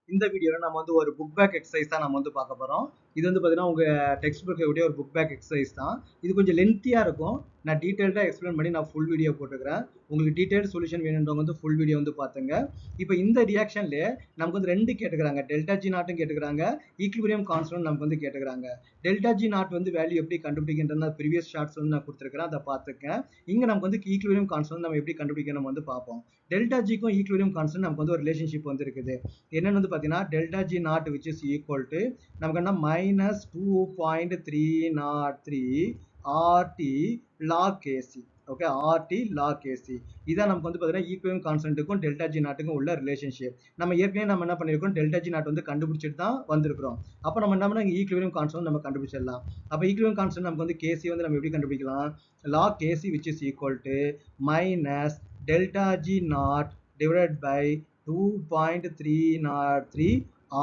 இந்த வீடியோல நம்ம வந்து ஒரு புக் பேக் எக்ஸசைஸ் தான் நம்ம வந்து பார்க்க போறோம். இது வந்து பார்த்தீங்கன்னா உங்க டெக்ஸ்ட் புக்ல உடைய ஒரு புக் பேக் எக்ஸசைஸ் தான். இது கொஞ்சம் லென்த்தியா இருக்கும். நான் டீடைல்டா எக்ஸ்பிளைன் பண்ணி நான் ஃபுல் வீடியோ போட்டுக்கிறேன். உங்களுக்கு டீடைல்டு சொல்யூஷன் வேணும்ன்றவங்க வந்து ஃபுல் வீடியோ வந்து பாத்துங்க. இப்போ இந்த ரியாக்ஷன்லயே நமக்கு வந்து ரெண்டு கேட்டுக்கிறாங்க. டெல்டா ஜி நாட்டும் கேட்டுக்கிறாங்க, ஈக்விலிபிரியம் கான்ஸ்டன்ட் நமக்கு வந்து கேட்டுக்கிறாங்க. டெல்டா ஜி நாட் வந்து வேல்யூ எப்படி கண்டுபிடிக்கின்றன ப்ரீவியஸ் ஷார்ட்ஸ் வந்து நான் கொடுத்துருக்கிறேன், அதை பார்த்துக்கேன். இங்க நமக்கு வந்து ஈக்விலிபிரியம் கான்ஸ்டன்ட் நம்ம எப்படி கண்டுபிடிக்கணும் வந்து பார்ப்போம். டெல்டா ஜிக்கும் ஈக்விலிபிரியம் கான்ஸ்டன்ட் நமக்கு வந்து ஒரு ரிலேஷன்ஷிப் வந்து இருக்குது. என்னன்னு வந்து பார்த்தீங்கன்னா delta G naught which is equal to நமக்கு என்ன -2.303 RT log KC. Okay, RT log KC இதான் நமக்கு வந்து பார்த்தீங்கன்னா ஈக்விலிபிரியம் கான்ஸ்டன்ட்டுக்கும் டெல்டா ஜி நாட்டுக்கும் உள்ள ரிலேஷன்ஷிப். நம்ம ஏற்கனவே நம்ம என்ன பண்ணியிருக்கோம், டெல்டா ஜி நாட் வந்து கண்டுபிடிச்சிட்டு தான் வந்திருக்கிறோம். அப்போ நம்ம என்ன பண்ணலாம், ஈக்விலிபிரியம் கான்ஸ்டன்ட் நம்ம கண்டுபிடிச்சிடலாம். அப்போ ஈக்விலிபிரியம் கான்ஸ்டன்ட் நமக்கு வந்து KC வந்து நம்ம எப்படி கண்டுபிடிக்கலாம், log KC which is equal to minus delta G naught divided by 2.303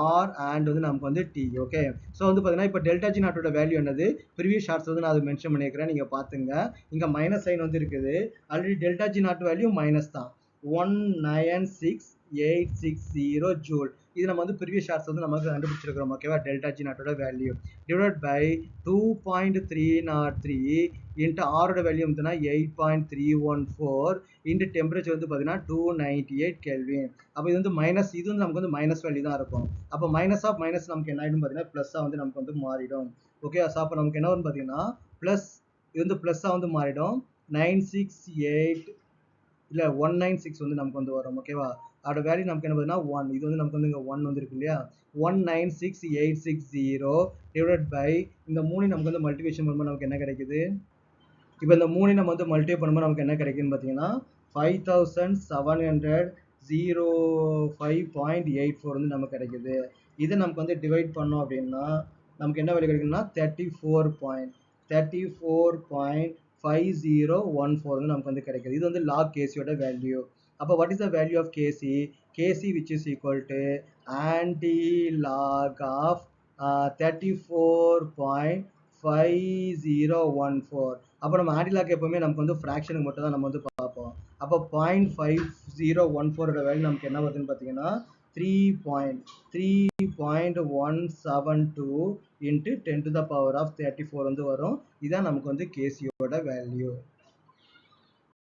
R and வந்து நமக்கு வந்து T. ஓகே, ஸோ வந்து பார்த்தீங்கன்னா இப்போ டெல்டா ஜி நாட்டோட வேல்யூ என்னது, ப்ரீவியஸ் ஷார்ட்ஸ் வந்து நான் அதை மென்ஷன் பண்ணியிருக்கிறேன், நீங்கள் பார்த்துங்க. இங்கே மைனஸ் சைன் வந்து இருக்குது. Already delta G naught value minus தான், 196,860 ஜூல். இது நம்ம வந்து ப்ரீவியஸ் ஷார்ட்ஸ் வந்து நமக்கு கண்டுபிடிச்சிருக்கிறோம். ஓகேவா, டெல்டா ஜி நாட்டோட வேல்யூ டிவைட் பை 2.303 இன்ட்டு ஆரோட வேல்யூ வந்துன்னா 8.314 இன்ட்டு டெம்பரேச்சர் வந்து பார்த்தீங்கன்னா 298 கெல்வின். அப்போ இது வந்து மைனஸ், இது வந்து நமக்கு வந்து மைனஸ் வேல்யூ தான் இருக்கும். அப்போ மைனஸ் ஆஃப் மைனஸ் நமக்கு என்ன ஆகிடும் பார்த்தீங்கன்னா ப்ளஸ்ஸாக வந்து நமக்கு வந்து மாறிடும். ஓகே, ஸோ அப்போ நமக்கு என்ன வரும் பார்த்தீங்கன்னா ப்ளஸ், இது வந்து ப்ளஸ்ஸாக வந்து மாறிடும். 968 இல்லை 196 வந்து நமக்கு வந்து வரும். ஓகேவா, அதோட வேல்யூ நமக்கு என்ன பார்த்தீங்கன்னா 1. இது வந்து நமக்கு வந்து இங்கே 1 வந்து இருக்கு இல்லையா, 196,860 டிவைட் பை இந்த 3 நமக்கு வந்து மல்டிபிகேஷன் பண்ணும்போது நமக்கு என்ன கிடைக்குது, இப்போ இந்த 3 நம்ம வந்து மல்டிப்ளை பண்ணும்போது நமக்கு என்ன கிடைக்குன்னு பார்த்தீங்கன்னா 5705.84 வந்து நமக்கு கிடைக்குது. இதை நமக்கு வந்து டிவைட் பண்ணோம் அப்படின்னா நமக்கு என்ன வேல்யூ கிடைக்குன்னா 34.5014 வந்து நமக்கு வந்து கிடைக்குது. இது வந்து லாக் கேசியோட வேல்யூ. அப்போ what is the value of K C, K C which is equal to antilog of 34.5014. அப்போ நம்ம ஆன்டிலாக் எப்பவுமே நமக்கு வந்து ஃப்ராக்ஷனுக்கு மட்டும் தான் நம்ம வந்து பார்ப்போம். அப்போ 0.5014 வேல்யூ நமக்கு என்ன வருதுன்னு பார்த்தீங்கன்னா 3.172 into 10 to the power of 34 வந்து வரும். இதான் நமக்கு வந்து கேசியோட வேல்யூ.